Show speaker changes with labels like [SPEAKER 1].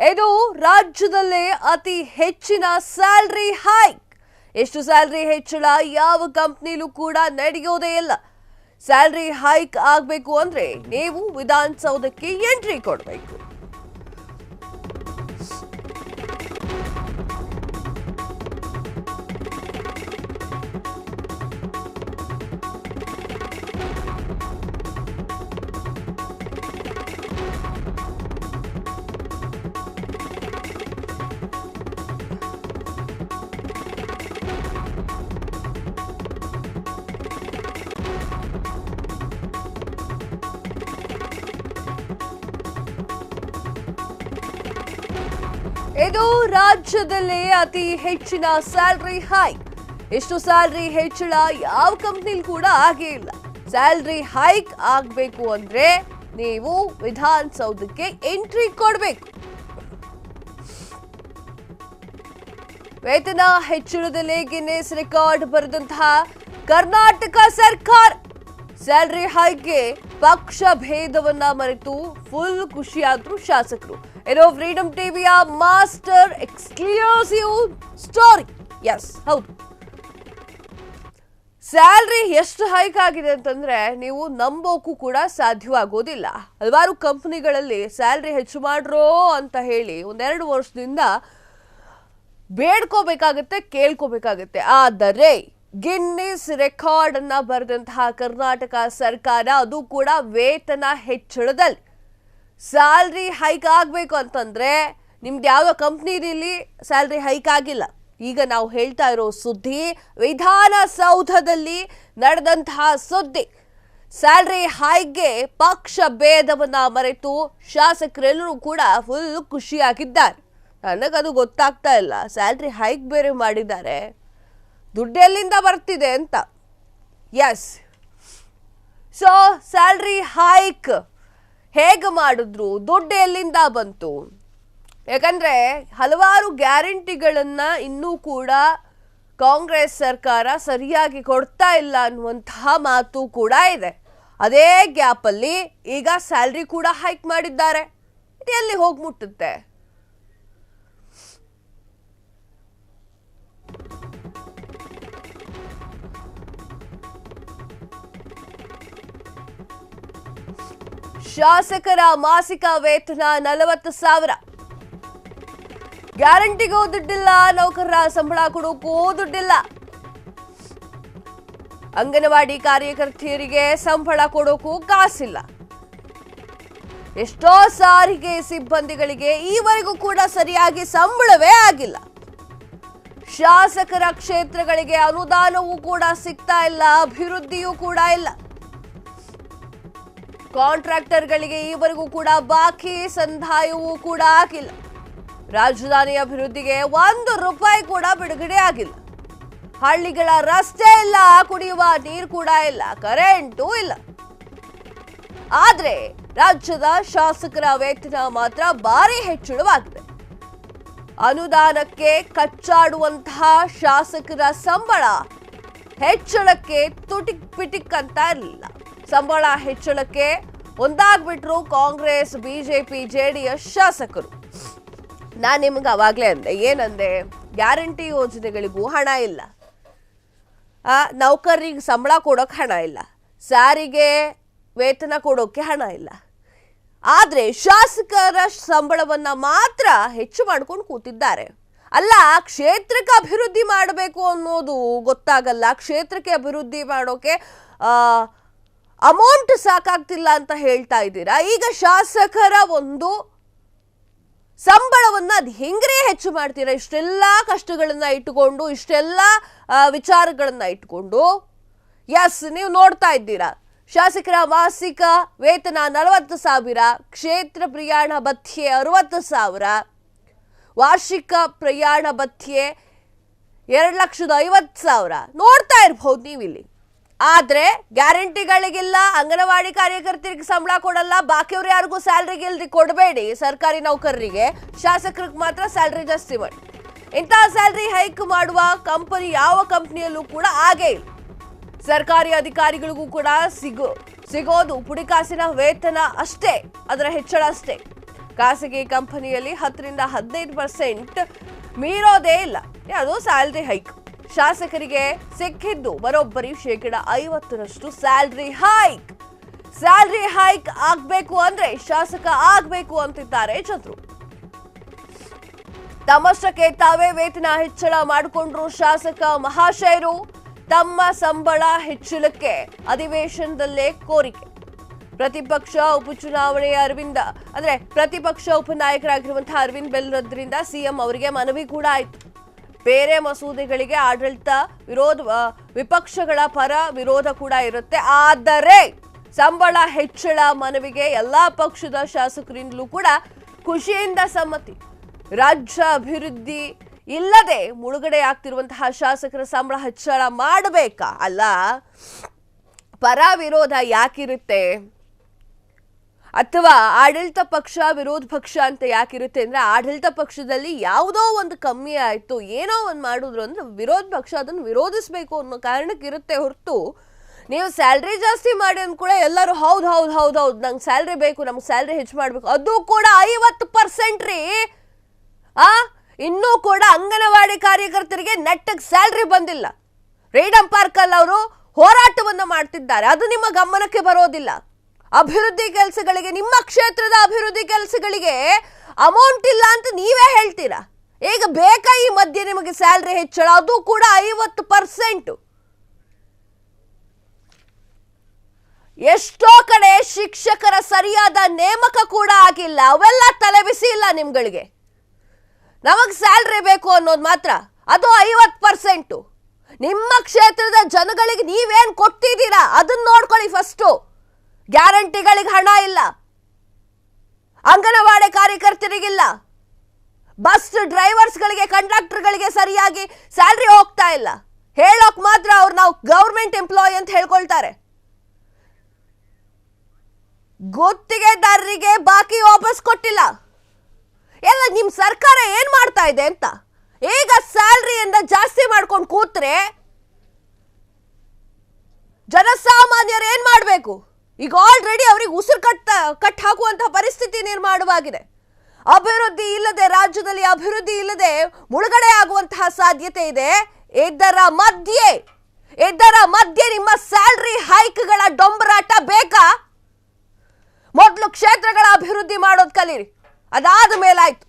[SPEAKER 1] ಇದು ರಾಜ್ಯದಲ್ಲೇ ಅತಿ ಹೆಚ್ಚಿನ ಸ್ಯಾಲರಿ ಹೈಕ್. ಎಷ್ಟು ಸ್ಯಾಲರಿ ಹೆಚ್ಚಳ ಯಾವ ಕಂಪನಿಲೂ ಕೂಡ ನಡೆಯೋದೇ ಇಲ್ಲ. ಸ್ಯಾಲರಿ ಹೈಕ್ ಆಗಬೇಕು ಅಂದ್ರೆ ನೀವು ವಿಧಾನಸೌಧಕ್ಕೆ ಎಂಟ್ರಿ ಕೊಡಬೇಕು. ಇದು ರಾಜ್ಯದಲ್ಲೇ ಅತಿ ಹೆಚ್ಚಿನ ಸ್ಯಾಲರಿ ಹೈಕ್. ಎಷ್ಟು ಸ್ಯಾಲರಿ ಹೆಚ್ಚಳ ಯಾವ ಕಂಪನಿಲಿ ಕೂಡ ಆಗೇ ಇಲ್ಲ. ಸ್ಯಾಲರಿ ಹೈಕ್ ಆಗಬೇಕು ಅಂದ್ರೆ ನೀವು ವಿಧಾನಸೌಧಕ್ಕೆ ಎಂಟ್ರಿ ಕೊಡಬೇಕು. ವೇತನ ಹೆಚ್ಚಳದಲ್ಲಿ ಗಿನ್ನೆಸ್ ರೆಕಾರ್ಡ್ ಬರೆದಂತಹ ಕರ್ನಾಟಕ ಸರ್ಕಾರ ಸ್ಯಾಲರಿ ಹೈಕ್ಗೆ ಪಕ್ಷ ಭೇದವನ್ನ ಮರೆತು ಫುಲ್ ಖುಷಿಯಾದ್ರು ಶಾಸಕರು. ಇದು ಫ್ರೀಡಂ ಟಿವಿಯ ಮಾಸ್ಟರ್ ಎಕ್ಸ್ಕ್ಲೂಸಿವ್ ಸ್ಟೋರಿ. ಎಸ್, ಹೌದು, ಸ್ಯಾಲರಿ ಎಷ್ಟು ಹೈಕ್ ಆಗಿದೆ ಅಂತಂದ್ರೆ ನೀವು ನಂಬೋಕು ಕೂಡ ಸಾಧ್ಯವಾಗೋದಿಲ್ಲ. ಹಲವಾರು ಕಂಪನಿಗಳಲ್ಲಿ ಸ್ಯಾಲರಿ ಹೆಚ್ಚು ಮಾಡ್ರೋ ಅಂತ ಹೇಳಿ ಒಂದೆರಡು ವರ್ಷದಿಂದ ಬೇಡ್ಕೋಬೇಕಾಗತ್ತೆ, ಕೇಳ್ಕೋಬೇಕಾಗತ್ತೆ. ಆದರೆ ಗಿನ್ನಿಸ್ ರೆಕಾರ್ಡ್ ಅನ್ನ ಬರೆದಂತಹ ಕರ್ನಾಟಕ ಸರ್ಕಾರ, ಅದು ಕೂಡ ವೇತನ ಹೆಚ್ಚಳದಲ್ಲಿ ಸ್ಯಾಲ್ರಿ ಹೈಕ್ ಆಗಬೇಕು ಅಂತಂದ್ರೆ ನಿಮ್ದು ಯಾವುದೋ ಕಂಪ್ನಿಲಿ ಸ್ಯಾಲ್ರಿ ಹೈಕ್ ಆಗಿಲ್ಲ. ಈಗ ನಾವು ಹೇಳ್ತಾ ಇರೋ ಸುದ್ದಿ ವಿಧಾನಸೌಧದಲ್ಲಿ ನಡೆದಂತಹ ಸುದ್ದಿ. ಸ್ಯಾಲ್ರಿ ಹೈಕ್ಗೆ ಪಕ್ಷ ಭೇದವನ್ನ ಮರೆತು ಶಾಸಕರೆಲ್ಲರೂ ಕೂಡ ಫುಲ್ ಖುಷಿಯಾಗಿದ್ದಾರೆ. ನನಗದು ಗೊತ್ತಾಗ್ತಾ ಇಲ್ಲ, ಸ್ಯಾಲ್ರಿ ಹೈಕ್ ಬೇರೆ ಮಾಡಿದ್ದಾರೆ, ದುಡ್ಡೆಲ್ಲಿಂದ ಬರ್ತಿದೆ ಅಂತ. ಎಸ್, ಸೊ ಸ್ಯಾಲ್ರಿ ಹೈಕ್ ಹೇಗೆ ಮಾಡಿದ್ರು, ದುಡ್ಡು ಎಲ್ಲಿಂದ ಬಂತು? ಯಾಕಂದ್ರೆ ಹಲವಾರು ಗ್ಯಾರಂಟಿಗಳನ್ನ ಇನ್ನೂ ಕೂಡ ಕಾಂಗ್ರೆಸ್ ಸರ್ಕಾರ ಸರಿಯಾಗಿ ಕೊಡ್ತಾ ಇಲ್ಲ ಅನ್ನುವಂತಹ ಮಾತು ಕೂಡ ಇದೆ. ಅದೇ ಗ್ಯಾಪಲ್ಲಿ ಈಗ ಸ್ಯಾಲ್ರಿ ಕೂಡ ಹೈಕ್ ಮಾಡಿದ್ದಾರೆ. ಇದು ಎಲ್ಲಿ ಹೋಗಿ ಮುಟ್ಟುತ್ತೆ? ಶಾಸಕರ ಮಾಸಿಕ ವೇತನ 40,000. ಗ್ಯಾರಂಟಿಗೂ ದುಡ್ಡಿಲ್ಲ, ನೌಕರರ ಸಂಬಳ ಕೊಡೋಕ್ಕೂ ದುಡ್ಡಿಲ್ಲ, ಅಂಗನವಾಡಿ ಕಾರ್ಯಕರ್ತೆಯರಿಗೆ ಸಂಬಳ ಕೊಡೋಕ್ಕೂ ಕಾಸಿಲ್ಲ, ಎಷ್ಟೋ ಸಾರಿಗೆ ಸಿಬ್ಬಂದಿಗಳಿಗೆ ಈವರೆಗೂ ಕೂಡ ಸರಿಯಾಗಿ ಸಂಬಳವೇ ಆಗಿಲ್ಲ. ಶಾಸಕರ ಕ್ಷೇತ್ರಗಳಿಗೆ ಅನುದಾನವೂ ಕೂಡ ಸಿಗ್ತಾ ಇಲ್ಲ, ಅಭಿವೃದ್ಧಿಯೂ ಕೂಡ ಇಲ್ಲ. ಕಾಂಟ್ರಾಕ್ಟರ್ಗಳಿಗೆ ಈವರೆಗೂ ಕೂಡ ಬಾಕಿ ಸಂದಾಯವೂ ಕೂಡ ಆಗಿಲ್ಲ. ರಾಜಧಾನಿ ಅಭಿವೃದ್ಧಿಗೆ 1 ರೂಪಾಯಿ ಕೂಡ ಬಿಡುಗಡೆ ಆಗಿಲ್ಲ. ಹಳ್ಳಿಗಳ ರಸ್ತೆ ಇಲ್ಲ, ಕುಡಿಯುವ ನೀರು ಕೂಡ ಇಲ್ಲ, ಕರೆಂಟೂ ಇಲ್ಲ. ಆದ್ರೆ ರಾಜ್ಯದ ಶಾಸಕರ ವೇತನ ಮಾತ್ರ ಭಾರಿ ಹೆಚ್ಚಳವಾಗಿದೆ. ಅನುದಾನಕ್ಕೆ ಕಚ್ಚಾಡುವಂತಹ ಶಾಸಕರ ಸಂಬಳ ಹೆಚ್ಚಳಕ್ಕೆ ತುಟಿಕ್ ಪಿಟಿಕ್ ಅಂತ ಇರಲಿಲ್ಲ. ಸಂಬಳ ಹೆಚ್ಚಳಕ್ಕೆ ಒಂದಾಗ್ಬಿಟ್ರು ಕಾಂಗ್ರೆಸ್, ಬಿಜೆಪಿ, ಜೆಡಿಎಸ್ ಶಾಸಕರು. ನಾನು ನಿಮ್ಗೆ ಅವಾಗಲೇ ಅಂದೆ, ಏನಂದೆ? ಗ್ಯಾರಂಟಿ ಯೋಜನೆಗಳಿಗೂ ಹಣ ಇಲ್ಲ, ನೌಕರರಿಗೆ ಸಂಬಳ ಕೊಡೋಕೆ ಹಣ ಇಲ್ಲ, ಸಾರಿಗೆ ವೇತನ ಕೊಡೋಕೆ ಹಣ ಇಲ್ಲ. ಆದರೆ ಶಾಸಕರ ಸಂಬಳವನ್ನ ಮಾತ್ರ ಹೆಚ್ಚು ಮಾಡ್ಕೊಂಡು ಕೂತಿದ್ದಾರೆ. ಅಲ್ಲ, ಕ್ಷೇತ್ರಕ್ಕೆ ಅಭಿವೃದ್ಧಿ ಮಾಡಬೇಕು ಅನ್ನೋದು ಗೊತ್ತಾಗಲ್ಲ. ಕ್ಷೇತ್ರಕ್ಕೆ ಅಭಿವೃದ್ಧಿ ಮಾಡೋಕೆ ಅಮೌಂಟ್ ಸಾಕಾಗ್ತಿಲ್ಲ ಅಂತ ಹೇಳ್ತಾ ಇದ್ದೀರಾ. ಈಗ ಶಾಸಕರ ಒಂದು ಸಂಬಳವನ್ನ ಅದು ಹೆಂಗ್ರೆ ಹೆಚ್ಚು ಮಾಡ್ತೀರಾ? ಇಷ್ಟೆಲ್ಲ ಕಷ್ಟಗಳನ್ನ ಇಟ್ಟುಕೊಂಡು, ಇಷ್ಟೆಲ್ಲ ವಿಚಾರಗಳನ್ನ ಇಟ್ಕೊಂಡು. ಎಸ್, ನೀವು ನೋಡ್ತಾ ಇದ್ದೀರಾ, ಶಾಸಕರ ಮಾಸಿಕ ವೇತನ 40,000, ಕ್ಷೇತ್ರ ಪ್ರಯಾಣ ಭತ್ಯೆ 60,000, ವಾರ್ಷಿಕ ಪ್ರಯಾಣ ಭತ್ಯೆ 2,50,000 ನೋಡ್ತಾ ಇರ್ಬಹುದು ನೀವಿಲ್ಲಿ. ಆದ್ರೆ ಗ್ಯಾರಂಟಿಗಳಿಗಿಲ್ಲ, ಅಂಗನವಾಡಿ ಕಾರ್ಯಕರ್ತರಿಗೆ ಸಂಬಳ ಕೊಡಲ್ಲ, ಬಾಕಿಯವ್ರು ಯಾರಿಗೂ ಸ್ಯಾಲ್ರಿ ಗಿಲ್ರಿ ಕೊಡಬೇಡಿ, ಸರ್ಕಾರಿ ನೌಕರರಿಗೆ, ಶಾಸಕರಿಗೆ ಮಾತ್ರ ಸ್ಯಾಲ್ರಿ ಜಾಸ್ತಿ ಮಾಡಿ. ಇಂತಹ ಸ್ಯಾಲ್ರಿ ಹೈಕ್ ಮಾಡುವ ಕಂಪನಿ ಯಾವ ಕಂಪನಿಯಲ್ಲೂ ಕೂಡ ಆಗೇ ಇಲ್ಲ. ಸರ್ಕಾರಿ ಅಧಿಕಾರಿಗಳಿಗೂ ಕೂಡ ಸಿಗೋದು ಪುಡಿಕಾಸಿನ ವೇತನ ಅಷ್ಟೇ, ಅದರ ಹೆಚ್ಚಳ ಅಷ್ಟೇ. ಖಾಸಗಿ ಕಂಪನಿಯಲ್ಲಿ 10-15% ಮೀರೋದೇ ಇಲ್ಲ. ಅದು ಸ್ಯಾಲರಿ ಹೈಕ್. ಶಾಸಕರಿಗೆ ಸಿಕ್ಕಿದ್ದು ಬರೋಬ್ಬರಿ 50% ಸ್ಯಾಲರಿ ಹೈಕ್. ಸ್ಯಾಲರಿ ಹೈಕ್ ಆಗ್ಬೇಕು ಅಂದ್ರೆ ಶಾಸಕ ಆಗ್ಬೇಕು ಅಂತಿದ್ದಾರೆ ಚಂದ್ರು. ತಮ್ಮಷ್ಟಕ್ಕೆ ತಾವೇ ವೇತನ ಹೆಚ್ಚಳ ಮಾಡಿಕೊಂಡ್ರು ಶಾಸಕ ಮಹಾಶಯರು. ತಮ್ಮ ಸಂಬಳ ಹೆಚ್ಚಳಕ್ಕೆ ಅಧಿವೇಶನದಲ್ಲೇ ಕೋರಿಕೆ. ಪ್ರತಿಪಕ್ಷ ಉಪನಾಯಕರಾಗಿರುವಂತಹ ಅರವಿಂದ್ ಬೆಲ್ಲದ್ರಿಂದ ಸಿಎಂ ಅವರಿಗೆ ಮನವಿ ಕೂಡ ಆಯಿತು. ಬೇರೆ ಮಸೂದೆಗಳಿಗೆ ವಿಪಕ್ಷಗಳ ಪರ ವಿರೋಧ ಕೂಡ ಇರುತ್ತೆ. ಆದರೆ ಸಂಬಳ ಹೆಚ್ಚಳ ಮನವಿಗೆ ಎಲ್ಲಾ ಪಕ್ಷದ ಶಾಸಕರಿಂದಲೂ ಕೂಡ ಖುಷಿಯಿಂದ ಸಮ್ಮತಿ. ರಾಜ್ಯ ಅಭಿವೃದ್ಧಿ ಇಲ್ಲದೆ ಮುಳುಗಡೆ ಆಗ್ತಿರುವಂತಹ ಶಾಸಕರ ಸಂಬಳ ಹೆಚ್ಚಳ ಮಾಡಬೇಕಾ? ಅಲ್ಲ, ಪರ ವಿರೋಧ ಯಾಕಿರುತ್ತೆ? ಅಥವಾ ಆಡಳಿತ ಪಕ್ಷ ವಿರೋಧ ಪಕ್ಷ ಅಂತ ಯಾಕಿರುತ್ತೆ ಅಂದ್ರೆ, ಆಡಳಿತ ಪಕ್ಷದಲ್ಲಿ ಯಾವುದೋ ಒಂದು ಕಮ್ಮಿ ಆಯ್ತು, ಏನೋ ಒಂದು ಮಾಡಿದ್ರು ಅಂದ್ರೆ ವಿರೋಧ ಪಕ್ಷ ಅದನ್ನು ವಿರೋಧಿಸಬೇಕು ಅನ್ನೋ ಕಾರಣಕ್ಕೆ ಇರುತ್ತೆ ಹೊರತು, ನೀವು ಸ್ಯಾಲ್ರಿ ಜಾಸ್ತಿ ಮಾಡಿ ಅಂದ್ ಕೂಡ ಎಲ್ಲರೂ ಹೌದು ಹೌದು ಹೌದು ಹೌದು ನಂಗೆ ಸ್ಯಾಲ್ರಿ ಬೇಕು, ನಮ್ಗೆ ಸ್ಯಾಲ್ರಿ ಹೆಚ್ಚು ಮಾಡಬೇಕು, ಅದು ಕೂಡ 50% ರೀ. ಇನ್ನೂ ಕೂಡ ಅಂಗನವಾಡಿ ಕಾರ್ಯಕರ್ತರಿಗೆ ನೆಟ್ಟಗೆ ಸ್ಯಾಲ್ರಿ ಬಂದಿಲ್ಲ. ಫ್ರೀಡಂ ಪಾರ್ಕ್ ಅಲ್ಲಿ ಅವರು ಹೋರಾಟವನ್ನ ಮಾಡ್ತಿದ್ದಾರೆ, ಅದು ನಿಮ್ಮ ಗಮನಕ್ಕೆ ಬರೋದಿಲ್ಲ. ಅಭಿವೃದ್ಧಿ ಕೆಲಸಗಳಿಗೆ, ನಿಮ್ಮ ಕ್ಷೇತ್ರದ ಅಭಿವೃದ್ಧಿ ಕೆಲಸಗಳಿಗೆ ಅಮೌಂಟ್ ಇಲ್ಲ ಅಂತ ನೀವೇ ಹೇಳ್ತೀರಾ. ಈಗ ಬೇಕಾ ಈ ಮಧ್ಯೆ ನಿಮಗೆ ಸ್ಯಾಲ್ರಿ ಹೆಚ್ಚಳ, ಅದು ಕೂಡ 50%. ಎಷ್ಟೋ ಕಡೆ ಶಿಕ್ಷಕರ ಸರಿಯಾದ ನೇಮಕ ಕೂಡ ಆಗಿಲ್ಲ. ಅವೆಲ್ಲ ತಲೆಬಿಸಿ ಇಲ್ಲ ನಿಮ್ಗಳಿಗೆ. ನಮಗ್ ಸ್ಯಾಲ್ರಿ ಬೇಕು ಅನ್ನೋದು ಮಾತ್ರ, ಅದು 50%. ನಿಮ್ಮ ಕ್ಷೇತ್ರದ ಜನಗಳಿಗೆ ನೀವೇನ್ ಕೊಡ್ತಿದ್ದೀರಾ ಅದನ್ನ ನೋಡ್ಕೊಳ್ಳಿ ಫಸ್ಟ್. ಗ್ಯಾರಂಟಿಗಳಿಗೆ ಹಣ ಇಲ್ಲ, ಅಂಗನವಾಡಿ ಕಾರ್ಯಕರ್ತರಿಗಿಲ್ಲ, ಬಸ್ ಡ್ರೈವರ್ಸ್ಗಳಿಗೆ, ಕಂಡಕ್ಟರ್ಗಳಿಗೆ ಸರಿಯಾಗಿ ಸ್ಯಾಲ್ರಿ ಹೋಗ್ತಾ ಇಲ್ಲ. ಹೇಳೋಕ್ ಮಾತ್ರ ಅವ್ರು ನಾವು ಗವರ್ಮೆಂಟ್ ಎಂಪ್ಲಾಯಿ ಅಂತ ಹೇಳ್ಕೊಳ್ತಾರೆ. ಗುತ್ತಿಗೆದಾರರಿಗೆ ಬಾಕಿ ವಾಪಸ್ ಕೊಟ್ಟಿಲ್ಲ. ಎಲ್ಲ ನಿಮ್ ಸರ್ಕಾರ ಏನ್ ಮಾಡ್ತಾ ಇದೆ ಅಂತ. ಈಗ ಸ್ಯಾಲ್ರಿಯನ್ನ ಜಾಸ್ತಿ ಮಾಡ್ಕೊಂಡು ಕೂತ್ರೆ ಜನಸಾಮಾನ್ಯರು ಏನ್ ಮಾಡ್ಬೇಕು? ಈಗ ಆಲ್ರೆಡಿ ಅವ್ರಿಗೆ ಉಸಿರು ಕಟ್ ಹಾಕುವಂತಹ ಪರಿಸ್ಥಿತಿ ನಿರ್ಮಾಣವಾಗಿದೆ. ಅಭಿವೃದ್ಧಿ ಇಲ್ಲದೆ, ರಾಜ್ಯದಲ್ಲಿ ಅಭಿವೃದ್ಧಿ ಇಲ್ಲದೆ ಮುಳುಗಡೆ ಆಗುವಂತಹ ಸಾಧ್ಯತೆ ಇದೆ. ಇದರ ಮಧ್ಯೆ ನಿಮ್ಮ ಸ್ಯಾಲ್ರಿ ಹೈಕ್ಗಳ ಡೊಂಬರಾಟ ಬೇಕಾ? ಮೊದಲು ಕ್ಷೇತ್ರಗಳ ಅಭಿವೃದ್ಧಿ ಮಾಡೋದು ಕಲೀರಿ, ಅದಾದ ಮೇಲಾಯ್ತು.